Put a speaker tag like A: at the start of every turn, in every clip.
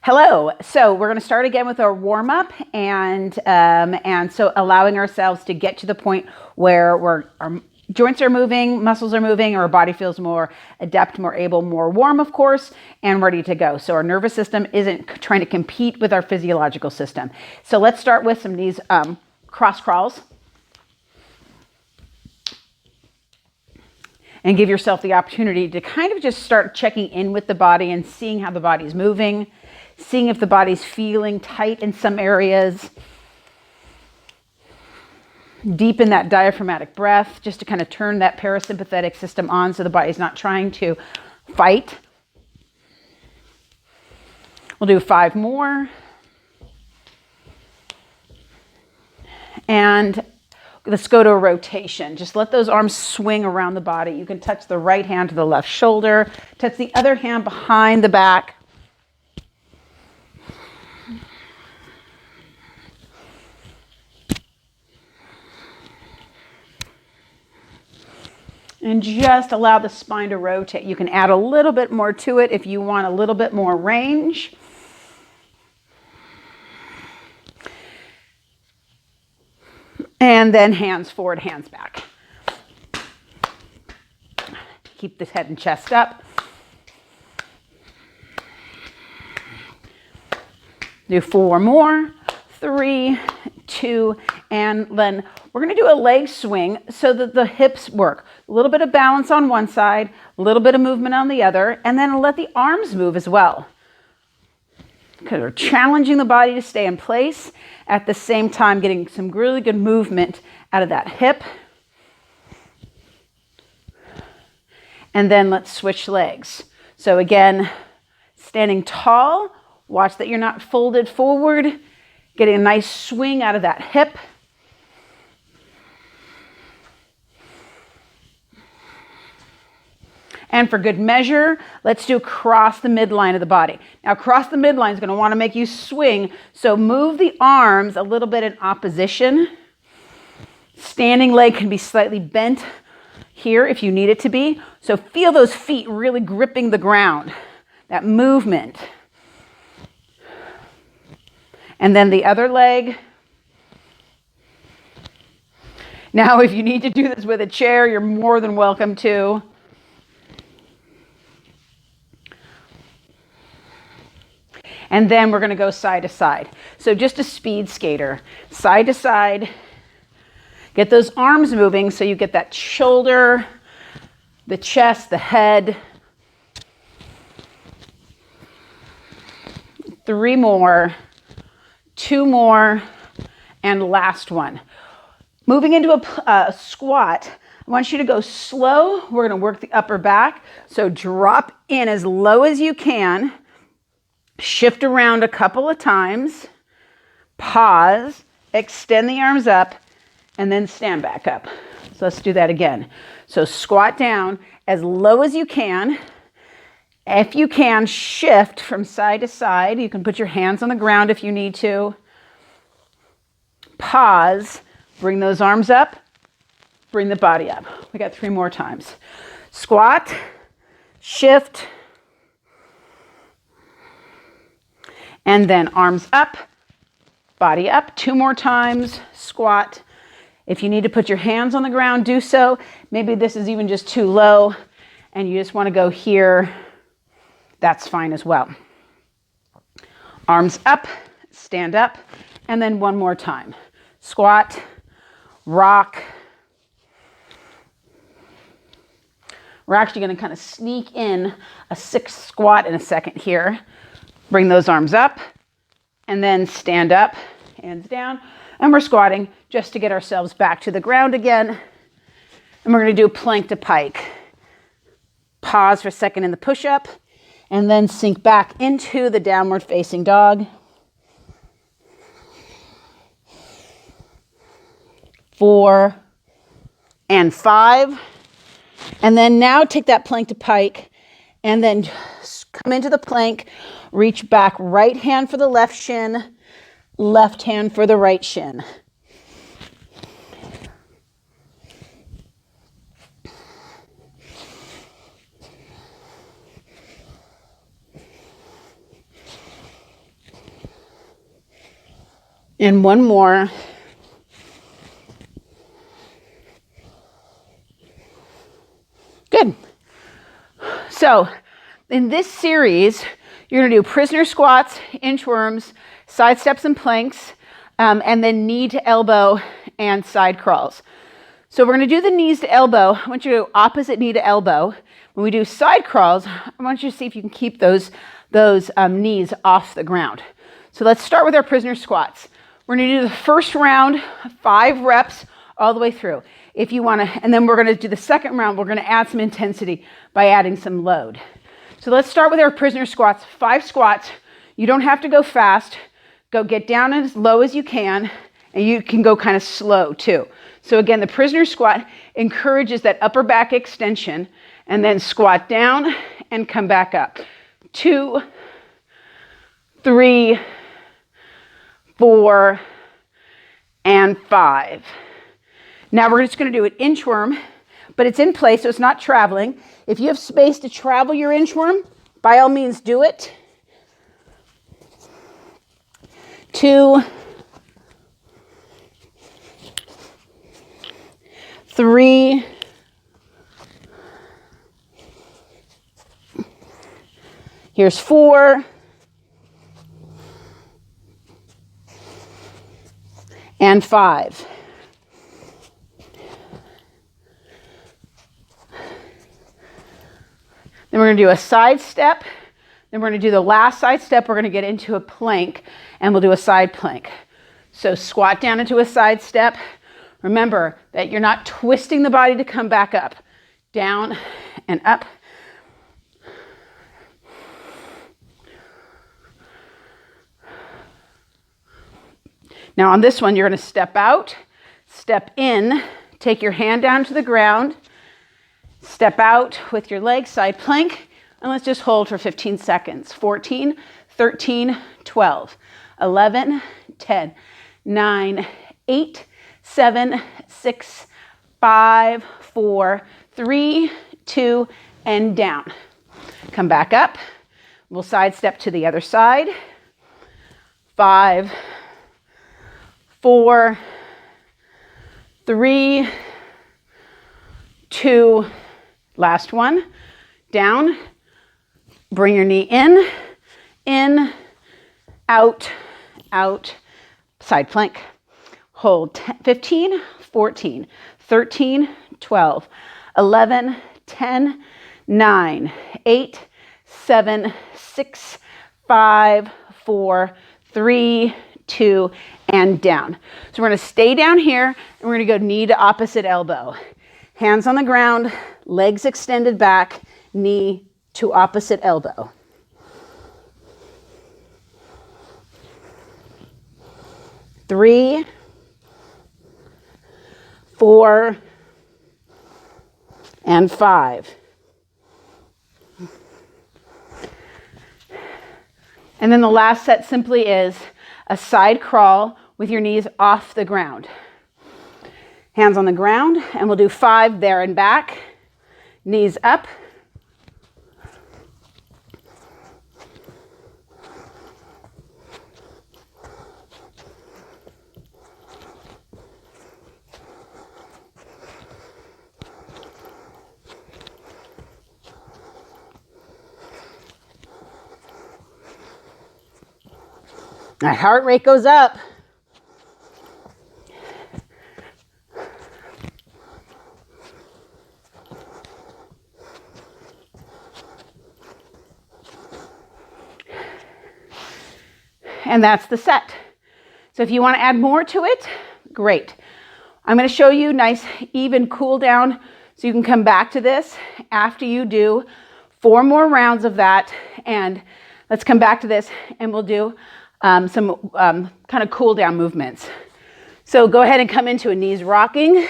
A: Hello. So we're going to start again with our warm up, and so allowing ourselves to get to the point where our joints are moving, muscles are moving, our body feels more adept, more able, more warm, of course, and ready to go. So our nervous system isn't trying to compete with our physiological system. So let's start with some of these cross crawls. And give yourself the opportunity to kind of just start checking in with the body and seeing how the body's moving, seeing if the body's feeling tight in some areas. Deepen that diaphragmatic breath just to kind of turn that parasympathetic system on so the body's not trying to fight. We'll do 5 more. And let's go to a rotation. Just let those arms swing around the body. You can touch the right hand to the left shoulder, touch the other hand behind the back. And just allow the spine to rotate. You can add a little bit more to it if you want a little bit more range. And then hands forward, hands back. Keep the head and chest up. Do 4 more. 3, 2, and then we're going to do a leg swing so that the hips work. A little bit of balance on one side, a little bit of movement on the other, and then let the arms move as well. Because we're challenging the body to stay in place, at the same time getting some really good movement out of that hip. And then let's switch legs. So again, standing tall, watch that you're not folded forward, getting a nice swing out of that hip. And for good measure, let's do across the midline of the body. Now, across the midline is going to want to make you swing, so move the arms a little bit in opposition. Standing leg can be slightly bent here if you need it to be. So feel those feet really gripping the ground, that movement. And then the other leg. Now, if you need to do this with a chair, you're more than welcome to. And then we're going to go side to side. So just a speed skater, side to side. Get those arms moving so you get that shoulder, the chest, the head. 3 more, 2 more, and last one. Moving into a squat, I want you to go slow. We're going to work the upper back. So drop in as low as you can. Shift around a couple of times, pause, extend the arms up, and then stand back up. So let's do that again. So squat down as low as you can. If you can, shift from side to side. You can put your hands on the ground if you need to. Pause, bring those arms up, bring the body up. We got 3 more times. Squat, shift, and then arms up, body up. 2 more times, squat. If you need to put your hands on the ground, do so. Maybe this is even just too low and you just want to go here. That's fine as well. Arms up, stand up, and then 1 more time. Squat, rock. We're actually going to kind of sneak in a 6 squat in a second here. Bring those arms up and then stand up, hands down. And we're squatting just to get ourselves back to the ground again. And we're going to do plank to pike. Pause for a second in the push-up and then sink back into the downward facing dog. 4 and 5. And then now take that plank to pike and then come into the plank. Reach back, right hand for the left shin, left hand for the right shin. And one more. Good. So in this series, you're going to do prisoner squats, inchworms, side steps and planks, and then knee to elbow and side crawls. So we're going to do the knees to elbow. I want you to go opposite knee to elbow. When we do side crawls, I want you to see if you can keep those knees off the ground. So let's start with our prisoner squats. We're going to do the first round, 5 reps all the way through. If you want to, and then we're going to do the second round, we're going to add some intensity by adding some load. So let's start with our prisoner squats, 5 squats. You don't have to go fast. Go get down as low as you can, and you can go kind of slow too. So again, the prisoner squat encourages that upper back extension, and then squat down and come back up. 2, 3, 4, and 5. Now we're just going to do an inchworm, but it's in place, so it's not traveling. If you have space to travel your inchworm, by all means do it. 2, 3, 4, and 5. Then we're going to do a side step. Then we're going to do the last side step. We're going to get into a plank, and we'll do a side plank. So squat down into a side step. Remember that you're not twisting the body to come back up. Down and up. Now on this one, you're going to step out, step in, take your hand down to the ground, step out with your legs, side plank, and let's just hold for 15 seconds. 14, 13, 12, 11, 10, 9, 8, 7, 6, 5, 4, 3, 2, and down. Come back up. We'll side step to the other side. 5, 4, 3, 2, last one, down, bring your knee in, out, side plank. Hold 15, 14, 13, 12, 11, 10, 9, 8, 7, 6, 5, 4, 3, 2, and down. So we're going to stay down here, and we're going to go knee to opposite elbow. Hands on the ground, legs extended back, knee to opposite elbow. Three, 4, and 5. And then the last set simply is a side crawl with your knees off the ground. Hands on the ground, and we'll do 5 there and back. Knees up. My heart rate goes up. And that's the set. So if you want to add more to it, great. I'm going to show you nice even cool down so you can come back to this after you do 4 more rounds of that. And let's come back to this and we'll do some kind of cool down movements. So go ahead and come into a knees rocking.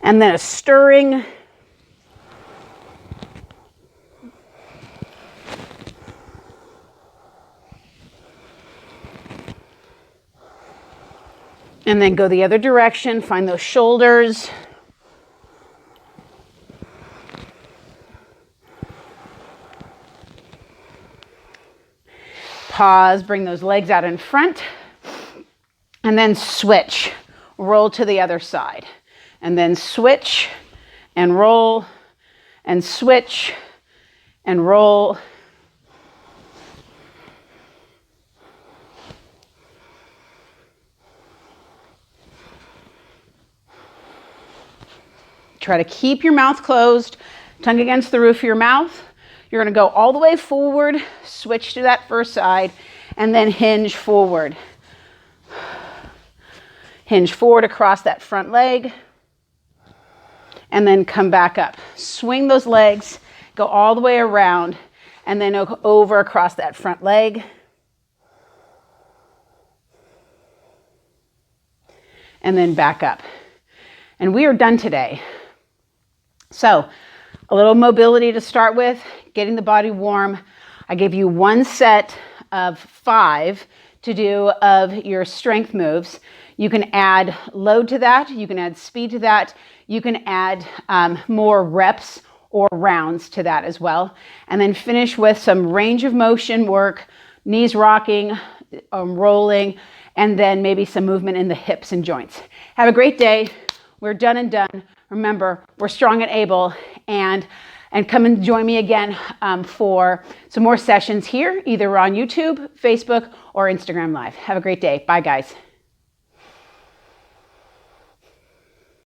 A: And then a stirring. And then go the other direction, find those shoulders. Pause, bring those legs out in front, and then switch. Roll to the other side. And then switch and roll and switch and roll. Try to keep your mouth closed, tongue against the roof of your mouth. You're going to go all the way forward, switch to that first side, and then hinge forward. Hinge forward across that front leg, and then come back up. Swing those legs, go all the way around, and then over across that front leg. And then back up. And we are done today. So, a little mobility to start with, getting the body warm. I gave you one set of 5 to do of your strength moves. You can add load to that. You can add speed to that. You can add more reps or rounds to that as well. And then finish with some range of motion work, knees rocking, rolling, and then maybe some movement in the hips and joints. Have a great day. We're done and done. Remember, we're strong and able, and come and join me again for some more sessions here, either on YouTube, Facebook, or Instagram Live. Have a great day. Bye, guys.